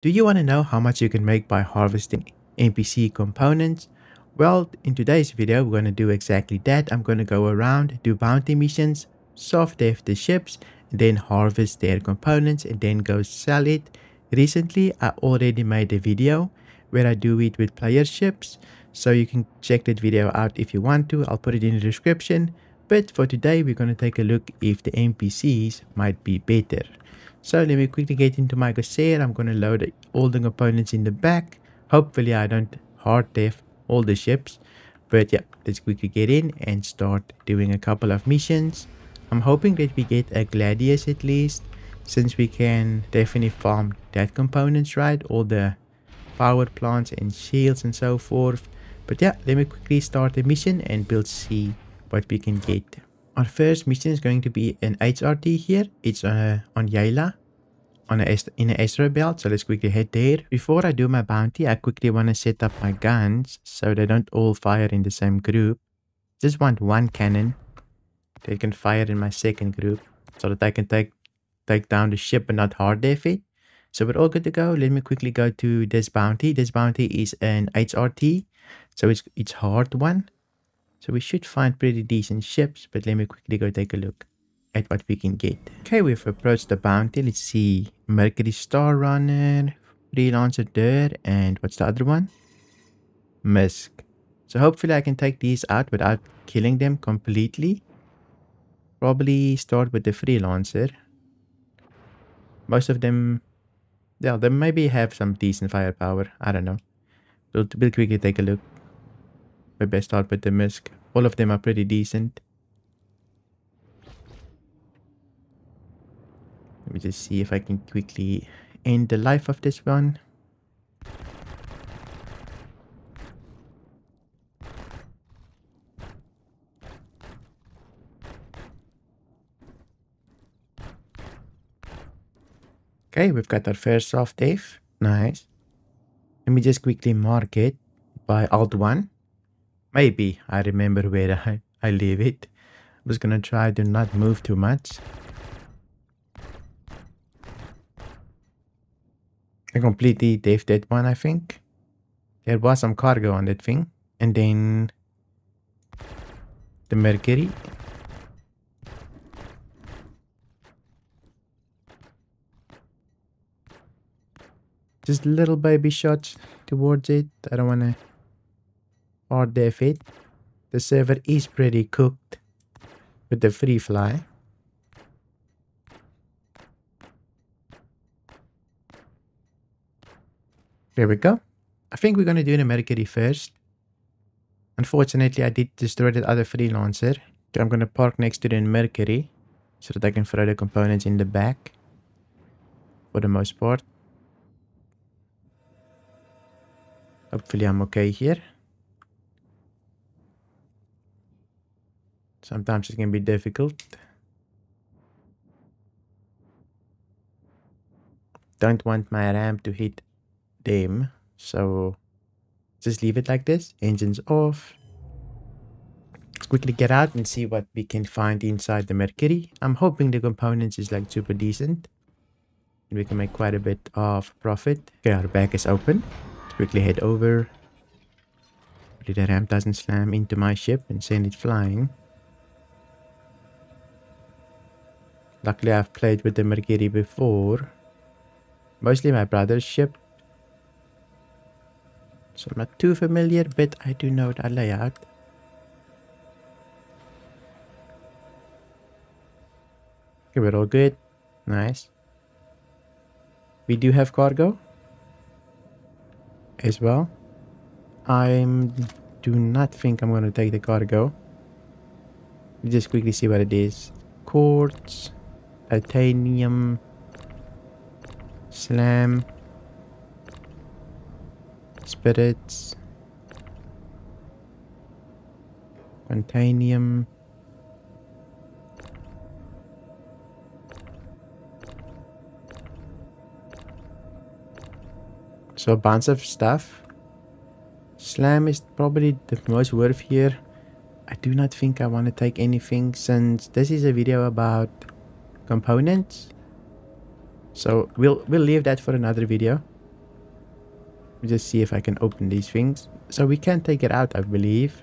Do you want to know how much you can make by harvesting NPC components? Well, in today's video, we're going to do exactly that. I'm going to go around, do bounty missions, soft dev the ships, and then harvest their components and then go sell it. Recently, I already made a video where I do it with player ships, so you can check that video out if you want to. I'll put it in the description. But for today, we're going to take a look if the NPCs might be better. So let me quickly get into my Corsair. I'm going to load all the components in the back. Hopefully I don't hard dev all the ships. But yeah, let's quickly get in and start doing a couple of missions. I'm hoping that we get a Gladius at least, since we can definitely farm that components, right? All the power plants and shields and so forth. But yeah, let me quickly start the mission and we'll see what we can get. Our first mission is going to be an HRT here. It's on Yayla, in an Astro belt. So let's quickly head there. Before I do my bounty, I quickly want to set up my guns so they don't all fire in the same group. Just want one cannon that can fire in my second group so that I can take down the ship and not hard dev it. So we're all good to go. Let me quickly go to this bounty. This bounty is an HRT, so it's hard one. So we should find pretty decent ships, but let me quickly go take a look at what we can get. Okay, we've approached the bounty. Let's see. Mercury Star Runner, Freelancer there, and what's the other one? Misk. So hopefully I can take these out without killing them completely. Probably start with the Freelancer. Most of them, yeah, they maybe have some decent firepower. I don't know. We'll quickly take a look. Maybe I start with the Misk. All of them are pretty decent. Let me just see if I can quickly end the life of this one. Okay, we've got our first soft dev. Nice. Let me just quickly mark it by Alt 1. Maybe I remember where I leave it. I'm just gonna try to not move too much. I completely deved that one, I think. There was some cargo on that thing. And then the Mercury. Just little baby shots towards it. I don't wanna hard dev it. The server is pretty cooked with the free fly. There we go. I think we're gonna do the Mercury first. Unfortunately, I did destroy that other Freelancer. So I'm gonna park next to the Mercury so that I can throw the components in the back for the most part. Hopefully I'm okay here. Sometimes it can be difficult. Don't want my ramp to hit them, so just leave it like this. Engines off. Let's quickly get out and see what we can find inside the Mercury. I'm hoping the components is like super decent and we can make quite a bit of profit. Okay, our back is open. Let's quickly head over. Hopefully the ramp doesn't slam into my ship and send it flying. Luckily, I've played with the Mercury before. Mostly my brother's ship. So I'm not too familiar, but I do know that layout. Okay, we're all good. Nice. We do have cargo as well. I do not think I'm going to take the cargo. Let me just quickly see what it is. Quartz. Titanium, slam, spirits, titanium, so a bunch of stuff. Slam is probably the most worth here. I do not think I want to take anything since this is a video about components. So we'll leave that for another video. Let me just see if I can open these things. So we can take it out, I believe.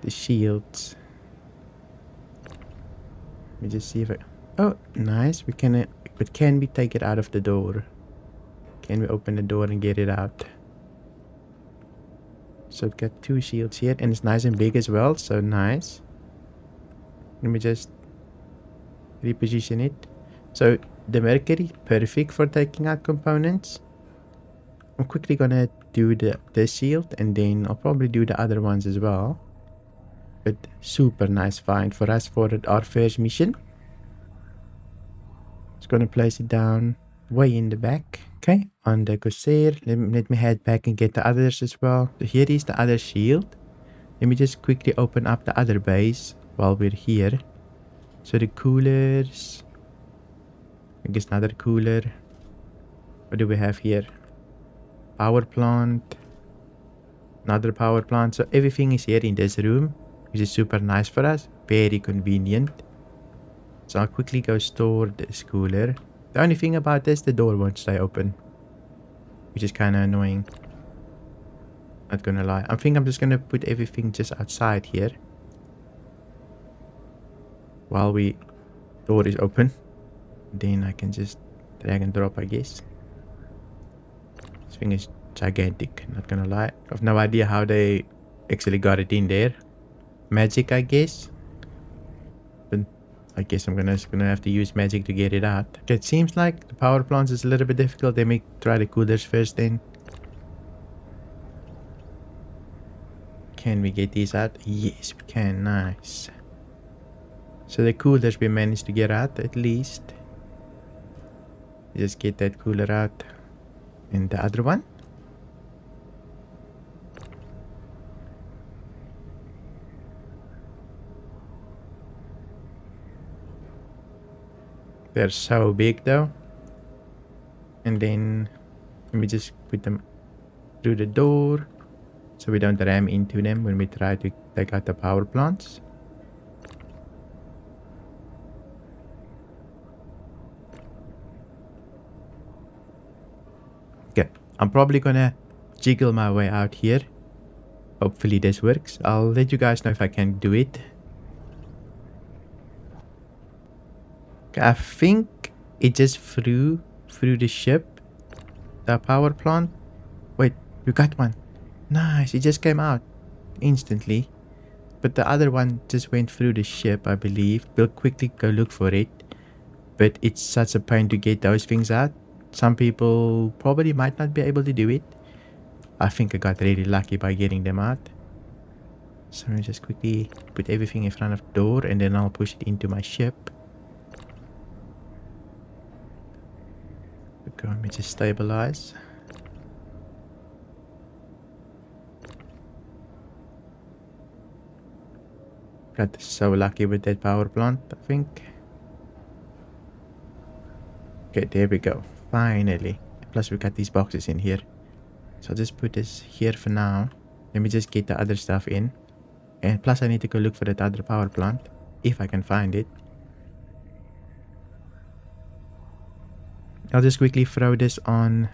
The shields. Let me just see if I... Oh, nice. We can... but can we take it out of the door? Can we open the door and get it out? So we've got 2 shields here. And it's nice and big as well. So nice. Let me just reposition it. So the Mercury, perfect for taking out components. I'm quickly gonna do the shield, and then I'll probably do the other ones as well. But super nice find for us for our first mission. Just gonna place it down way in the back. Okay, on the Corsair. Let me head back and get the others as well. So here is the other shield. Let me just quickly open up the other base while we're here. So the coolers. I guess another cooler. What do we have here? Power plant. Another power plant. So everything is here in this room, which is super nice for us. Very convenient. So I'll quickly go store this cooler. The only thing about this, the door won't stay open, which is kind of annoying. Not gonna lie. I think I'm just gonna put everything just outside here while door is open. Then I can just drag and drop, I guess. This thing is gigantic, not gonna lie. I've no idea how they actually got it in there. Magic, I guess. But I guess I'm gonna have to use magic to get it out. Okay, it seems like the power plants is a little bit difficult. Let me try the coolers first then. Can we get these out? Yes, we can. Nice. So the coolers we managed to get out at least. Just get that cooler out. And the other one. They're so big though. And then let me just put them through the door so we don't ram into them when we try to take out the power plants. Okay, I'm probably gonna jiggle my way out here. Hopefully this works. I'll let you guys know if I can do it. Okay, I think it just flew through the ship. The power plant. Wait, we got one. Nice, it just came out instantly. But the other one just went through the ship, I believe. We'll quickly go look for it. But it's such a pain to get those things out. Some people probably might not be able to do it. I think I got really lucky by getting them out. So let me just quickly put everything in front of the door and then I'll push it into my ship. Okay, let me just stabilize. Got so lucky with that power plant, I think. Okay, there we go. Finally. Plus we got these boxes in here. So I'll just put this here for now. Let me just get the other stuff in. And plus I need to go look for that other power plant. If I can find it. I'll just quickly throw this on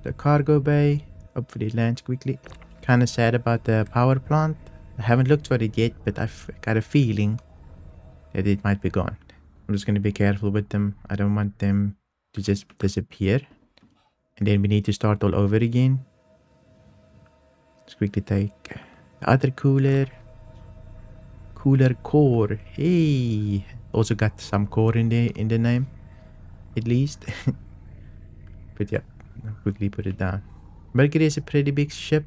the cargo bay. Hopefully it lands quickly. Kinda sad about the power plant. I haven't looked for it yet, but I've got a feeling that it might be gone. I'm just going to be careful with them. I don't want them to just disappear. And then we need to start all over again. Let's quickly take the other cooler. Cooler core. Hey! Also got some core in the name. At least. But yeah, I'll quickly put it down. Mercury is a pretty big ship.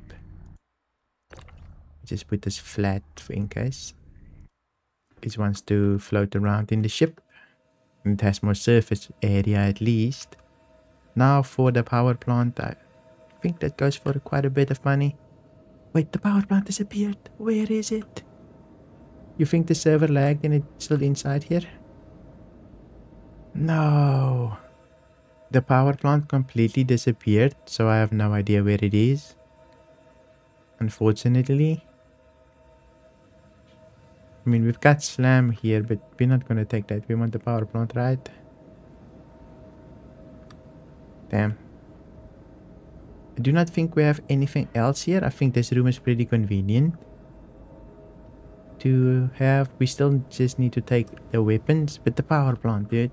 Just put this flat in case it wants to float around in the ship. It has more surface area at least. Now for the power plant, I think that goes for quite a bit of money. Wait, the power plant disappeared. Where is it? You think the server lagged and it's still inside here? No. The power plant completely disappeared, so I have no idea where it is. Unfortunately. I mean, we've got slam here, but we're not going to take that. We want the power plant, right? Damn. I do not think we have anything else here. I think this room is pretty convenient to have. We still just need to take the weapons with the power plant, dude.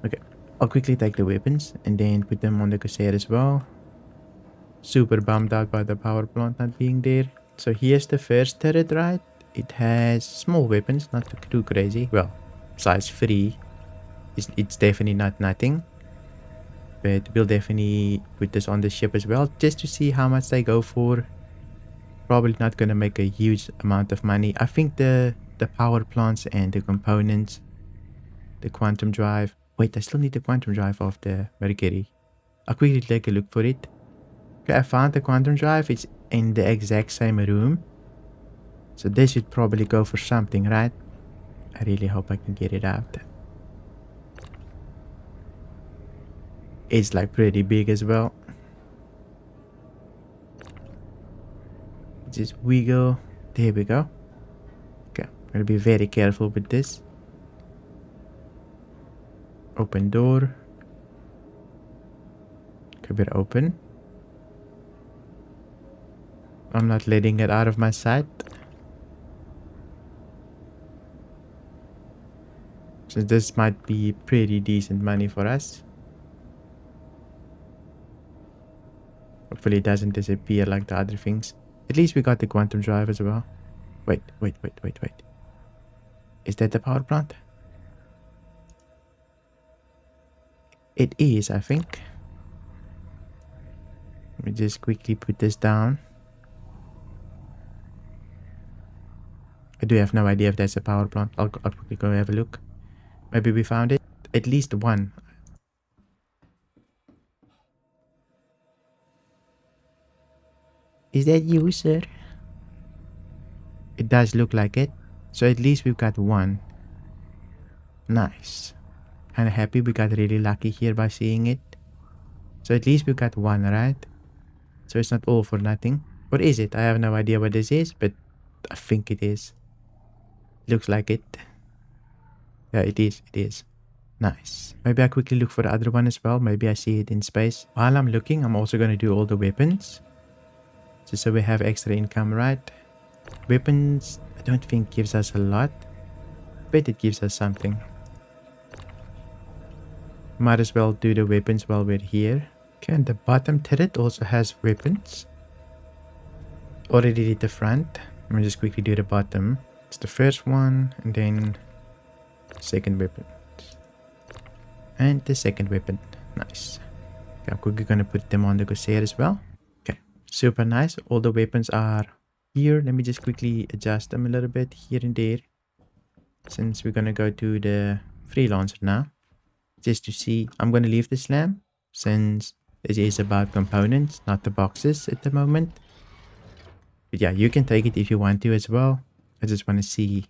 Okay, I'll quickly take the weapons and then put them on the cassette as well. Super bummed out by the power plant not being there. So here's the first turret, right? It has small weapons, not too crazy. Well, size 3. It's definitely not nothing. But we'll definitely put this on the ship as well, just to see how much they go for. Probably not gonna make a huge amount of money. I think the power plants and the components, the quantum drive. Wait, I still need the quantum drive of the Mercury. I'll quickly take a look for it. Okay, I found the quantum drive. It's in the exact same room. So this should probably go for something, right? I really hope I can get it out. It's like pretty big as well. Just wiggle. There we go. Okay, I'm gonna be very careful with this. Open door. Okay, we're open. I'm not letting it out of my sight. So this might be pretty decent money for us. Hopefully it doesn't disappear like the other things. At least we got the quantum drive as well. Wait. Is that the power plant? It is, I think. Let me just quickly put this down. I do have no idea if that's a power plant. I'll quickly go have a look. Maybe we found it. At least one. Is that you, sir? It does look like it. So at least we've got one. Nice. Kinda happy we got really lucky here by seeing it. So at least we've got one, right? So it's not all for nothing. What is it? I have no idea what this is, but I think it is. Looks like it. Yeah, it is. Nice. Maybe I quickly look for the other one as well. Maybe I see it in space. While I'm looking, I'm also going to do all the weapons. Just so we have extra income, right? Weapons, I don't think gives us a lot. But it gives us something. Might as well do the weapons while we're here. Okay, and the bottom turret also has weapons. Already did the front. Let me just quickly do the bottom. It's the first one, and then second weapon. And the second weapon. Nice. Okay, I'm quickly gonna put them on the corsair as well. Okay, super nice. All the weapons are here. Let me just quickly adjust them a little bit here and there. Since we're gonna go to the freelancer now. Just to see. I'm gonna leave the slam. Since it is about components, not the boxes at the moment. But yeah, you can take it if you want to as well. I just want to see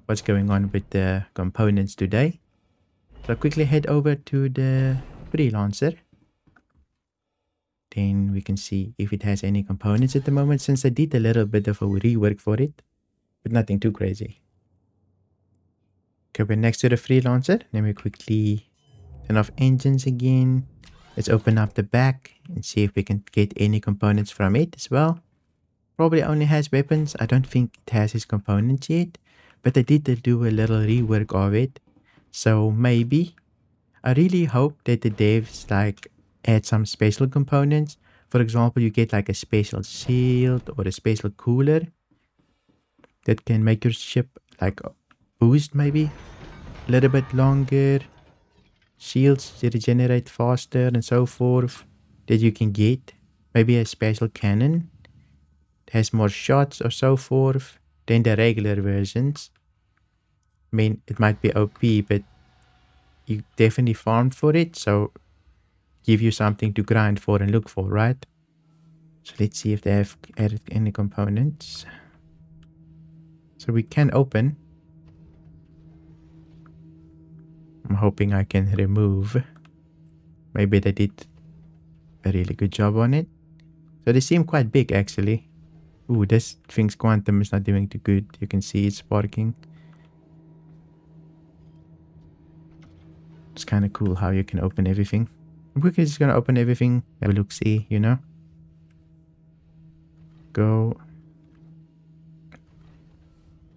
what's going on with the components today. So I'll quickly head over to the freelancer. Then we can see if it has any components at the moment, since I did a little bit of a rework for it. But nothing too crazy. Okay, we're next to the freelancer. Let me quickly turn off engines again. Let's open up the back and see if we can get any components from it as well. Probably only has weapons. I don't think it has his components yet. But I did do a little rework of it. So maybe. I really hope that the devs like add some special components. For example, you get like a special shield or a special cooler. That can make your ship like boost maybe. A little bit longer. Shields regenerate faster and so forth. That you can get. Maybe a special cannon. Has more shots or so forth than the regular versions. I mean, it might be OP, but you definitely farmed for it, so give you something to grind for and look for, right? So let's see if they have added any components. So we can open. I'm hoping I can remove. Maybe they did a really good job on it. So they seem quite big actually. Ooh, this thing's quantum is not doing too good. You can see it's sparking. It's kind of cool how you can open everything. I'm quickly just gonna open everything, have a look, see, you know. Go.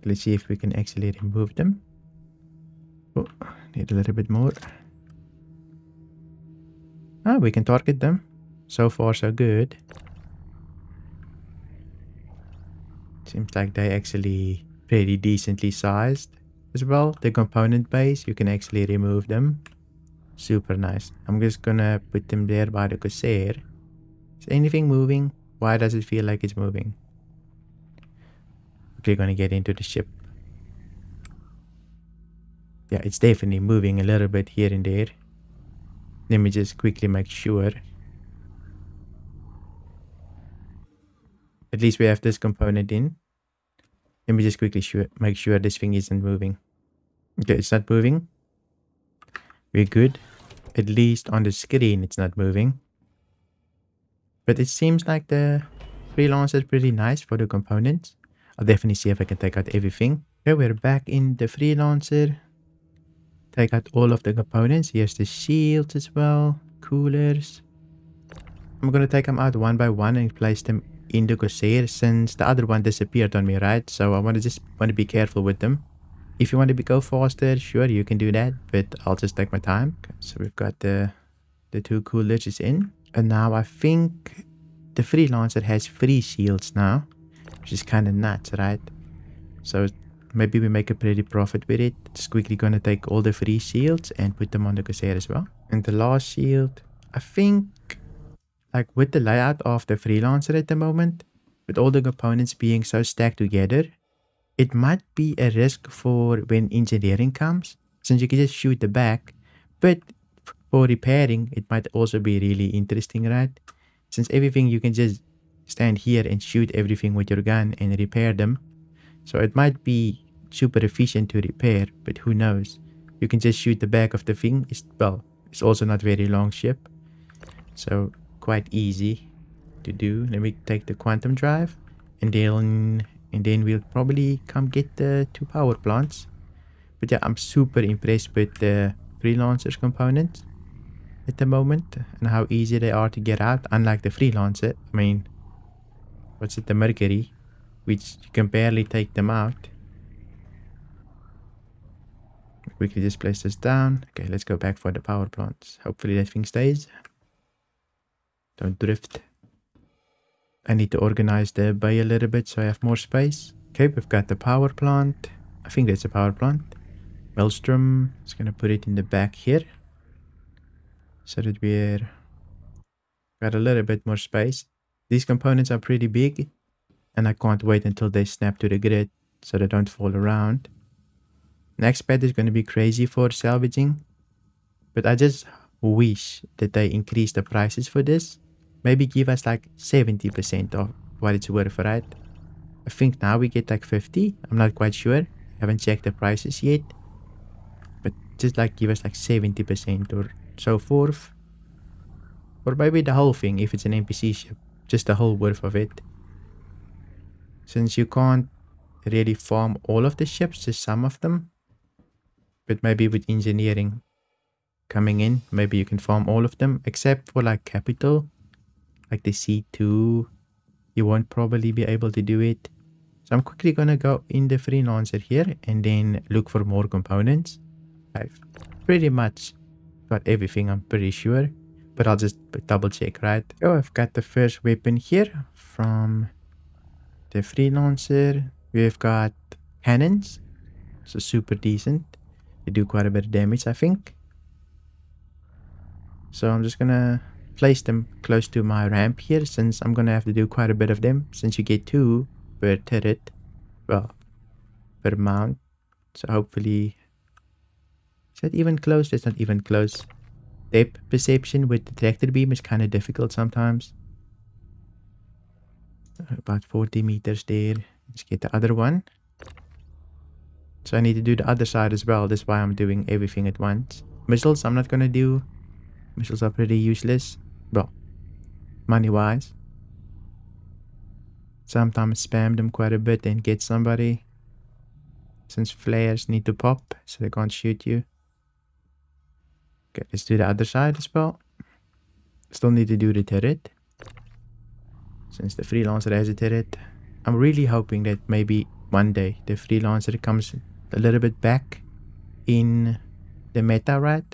Let's see if we can actually remove them. Oh, need a little bit more. Ah, we can target them. So far, so good. Seems like they actually pretty decently sized as well. The component base, you can actually remove them. Super nice. I'm just gonna put them there by the Corsair. Is anything moving? Why does it feel like it's moving? Okay, gonna get into the ship. Yeah, it's definitely moving a little bit here and there. Let me just quickly make sure. At least we have this component in. Let me just quickly make sure this thing isn't moving. Okay, it's not moving. We're good. At least on the screen, it's not moving. But it seems like the freelancer is pretty nice for the components. I'll definitely see if I can take out everything. Okay, we're back in the freelancer. Take out all of the components. Here's the shields as well. Coolers. I'm gonna take them out one by one and place them in the Corsair since the other one disappeared on me, right? So I want to be careful with them. If you want to go faster, sure, you can do that, but I'll just take my time. Okay, so we've got the two coolers is in. And now I think the freelancer has 3 shields now, which is kind of nuts, right? So maybe we make a pretty profit with it. Just quickly gonna take all the 3 shields and put them on the Corsair as well. And the last shield, I think, like with the layout of the freelancer at the moment, with all the components being so stacked together, it might be a risk for when engineering comes, since you can just shoot the back. But for repairing, it might also be really interesting, right? Since everything, you can just stand here and shoot everything with your gun and repair them. So it might be super efficient to repair, but who knows? You can just shoot the back of the thing. It's also not very long ship, so quite easy to do. Let me take the quantum drive, and then we'll probably come get the 2 power plants. But yeah, I'm super impressed with the freelancer's components at the moment and how easy they are to get out, unlike the freelancer. I mean, what's it, the Mercury, which you can barely take them out. Quickly just place this down. Okay, let's go back for the power plants. Hopefully that thing stays. Don't drift. I need to organize the bay a little bit so I have more space. Okay, we've got the power plant. I think that's a power plant. Maelstrom. Just gonna put it in the back here, so that we're got a little bit more space. These components are pretty big, and I can't wait until they snap to the grid so they don't fall around. Next pad is gonna be crazy for salvaging, but I just wish that they increase the prices for this. Maybe give us like 70% of what it's worth, right? I think now we get like 50. I'm not quite sure. Haven't checked the prices yet. But just like give us like 70% or so forth. Or maybe the whole thing if it's an NPC ship. Just the whole worth of it. Since you can't really farm all of the ships, just some of them. But maybe with engineering coming in, maybe you can farm all of them. Except for like capital. Like the C2, you won't probably be able to do it. So I'm quickly gonna go in the freelancer here and then look for more components. I've pretty much got everything, I'm pretty sure. But I'll just double check, right? Oh, I've got the first weapon here from the freelancer. We've got cannons. So super decent. They do quite a bit of damage, I think. So I'm just gonna place them close to my ramp here, since I'm gonna have to do quite a bit of them, since you get 2 per turret, well, per mount. So hopefully, is that even close? That's not even close. Depth perception with the tractor beam is kind of difficult sometimes. About 40 meters there. Let's get the other one. So I need to do the other side as well. That's why I'm doing everything at once. Missiles I'm not gonna do. Missiles are pretty useless. Well, money-wise. Sometimes spam them quite a bit and get somebody. Since flares need to pop, so they can't shoot you. Okay, let's do the other side as well. Still need to do the turret. Since the freelancer has a turret, I'm really hoping that maybe one day the freelancer comes a little bit back in the meta, right?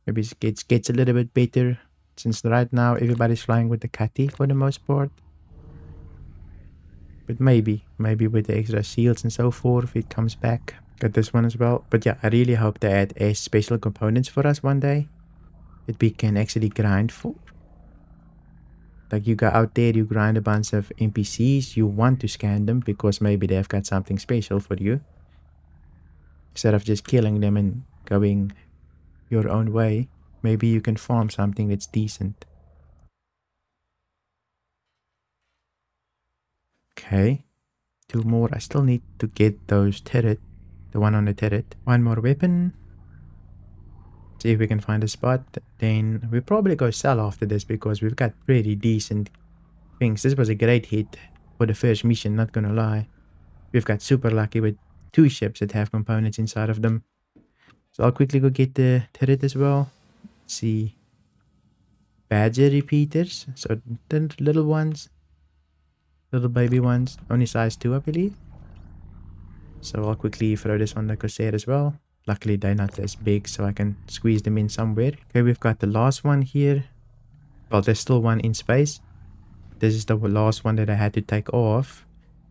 Maybe it gets a little bit better, since right now everybody's flying with the Catty for the most part. But maybe with the extra shields and so forth, it comes back. Got this one as well. But yeah, I really hope they add a special components for us one day that we can actually grind for. Like you go out there, you grind a bunch of NPCs, you want to scan them because maybe they've got something special for you. Instead of just killing them and going your own way, maybe you can farm something that's decent. Okay, 2 more. I still need to get those turret, the one on the turret. 1 more weapon. See if we can find a spot. Then we'll probably go sell after this because we've got pretty decent things. This was a great hit for the first mission, not gonna lie. We've got super lucky with 2 ships that have components inside of them. So I'll quickly go get the turret as well. Let's see. Badger repeaters. So the little ones. Little baby ones. Only size 2, I believe. So I'll quickly throw this on the Corsair as well. Luckily they're not as big, so I can squeeze them in somewhere. Okay, we've got the last one here. Well, there's still one in space. This is the last one that I had to take off.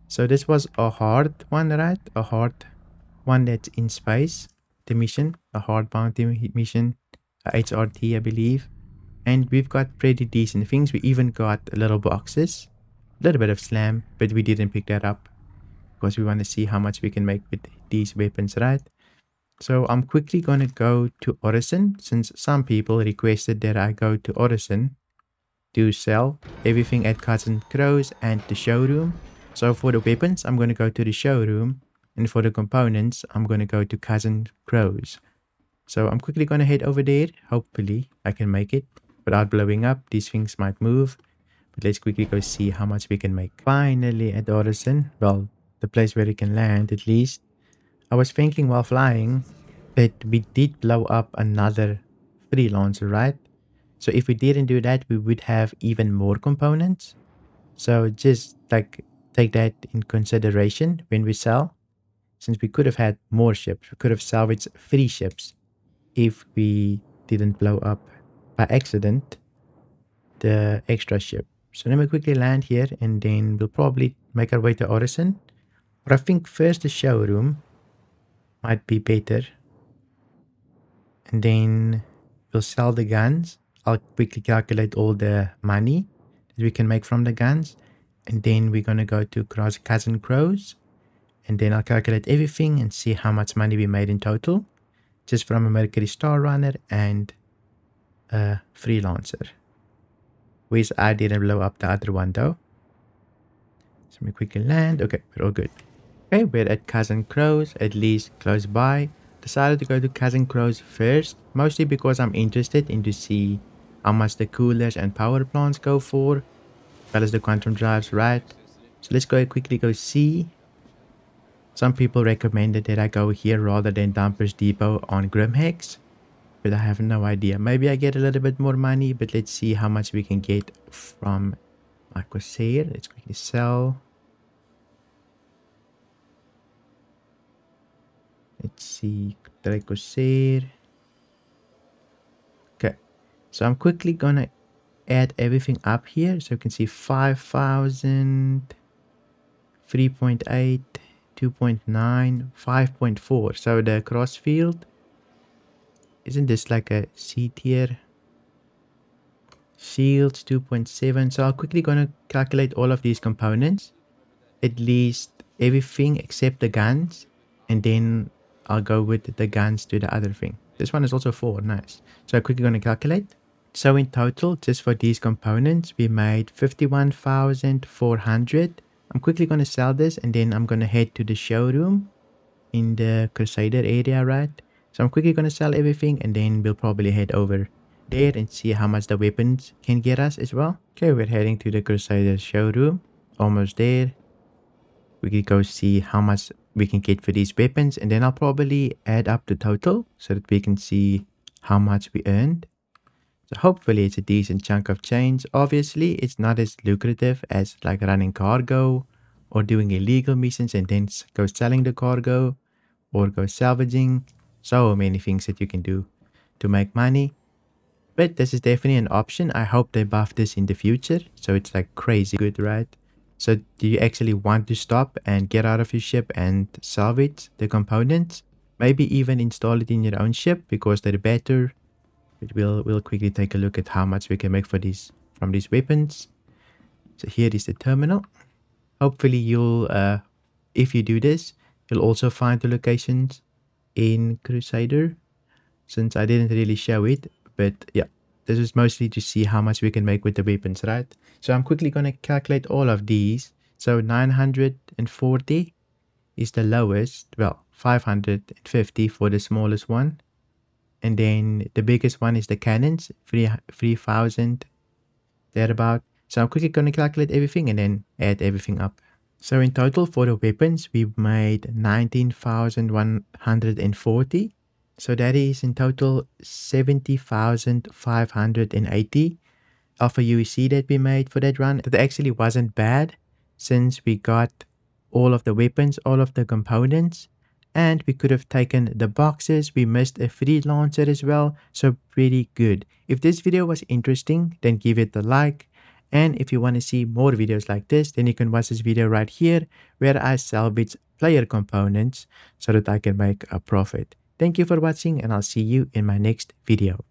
So this was a hard one, right? A hard one that's in space. The mission. A hard bounty mission. A HRT, I believe. And we've got pretty decent things. We even got little boxes. A little bit of slam, but we didn't pick that up. Because we want to see how much we can make with these weapons, right? So I'm quickly going to go to Orison, since some people requested that I go to Orison to sell everything at Cousin Crow's and the showroom. So for the weapons, I'm going to go to the showroom, and for the components, I'm going to go to Cousin Crow's. So I'm quickly going to head over there. Hopefully I can make it without blowing up. These things might move, but let's quickly go see how much we can make. Finally at Orison, well, the place where we can land at least. I was thinking while flying that we did blow up another freelancer, right? So if we didn't do that, we would have even more components. So just like take that in consideration when we sell. Since we could have had more ships, we could have salvaged 3 ships if we didn't blow up by accident the extra ship. So let me quickly land here, and then we'll probably make our way to Orison. But I think first the showroom might be better, and then we'll sell the guns. I'll quickly calculate all the money that we can make from the guns, and then we're gonna go to Cousin Crow's, and then I'll calculate everything and see how much money we made in total just from a Mercury Star Runner and a freelancer, which I didn't blow up the other one though. So let me quickly land. Okay, we're all good. Okay, we're at Cousin Crow's, at least close by. Decided to go to Cousin Crow's first, mostly because I'm interested in to see how much the coolers and power plants go for, as well as the quantum drives, right? So let's quickly go see. Some people recommended that I go here rather than Dumper's Depot on Grimhex, but I have no idea. Maybe I get a little bit more money, but let's see how much we can get from my Corsair. Let's quickly sell. Let's see, Corsair. Okay, so I'm quickly gonna add everything up here. So you can see 5,000, 3.8, 2.9, 5.4. So the crossfield, isn't this like a C tier? Shields 2.7. So I'm quickly gonna calculate all of these components, at least everything except the guns, and then I'll go with the guns to the other thing. This one is also 4, nice. So I'm quickly going to calculate. So in total, just for these components, we made 51,400. I'm quickly going to sell this, and then I'm going to head to the showroom in the Crusader area, right? So I'm quickly going to sell everything, and then we'll probably head over there and see how much the weapons can get us as well. Okay, we're heading to the Crusader showroom. Almost there. We can go see how much we can get for these weapons, and then I'll probably add up the total so that we can see how much we earned. So hopefully it's a decent chunk of change. Obviously, it's not as lucrative as like running cargo or doing illegal missions and then go selling the cargo or go salvaging. So many things that you can do to make money. But this is definitely an option. I hope they buff this in the future. So it's like crazy good, right? So do you actually want to stop and get out of your ship and salvage the components? Maybe even install it in your own ship because they're better. But we'll quickly take a look at how much we can make for these from these weapons. So here is the terminal. Hopefully you'll if you do this, you'll also find the locations in Crusader, since I didn't really show it. But yeah, this is mostly to see how much we can make with the weapons, right? So I'm quickly going to calculate all of these. So 940 is the lowest, well, 550 for the smallest one. And then the biggest one is the cannons, 3,000, thereabout. So I'm quickly going to calculate everything and then add everything up. So in total for the weapons, we made 19,140. So that is in total 70,580 Alpha UEC that we made for that run. That actually wasn't bad since we got all of the weapons, all of the components, and we could have taken the boxes. We missed a free launcher as well, so pretty good. If this video was interesting, then give it a like. And if you want to see more videos like this, then you can watch this video right here where I salvage player components so that I can make a profit. Thank you for watching and I'll see you in my next video.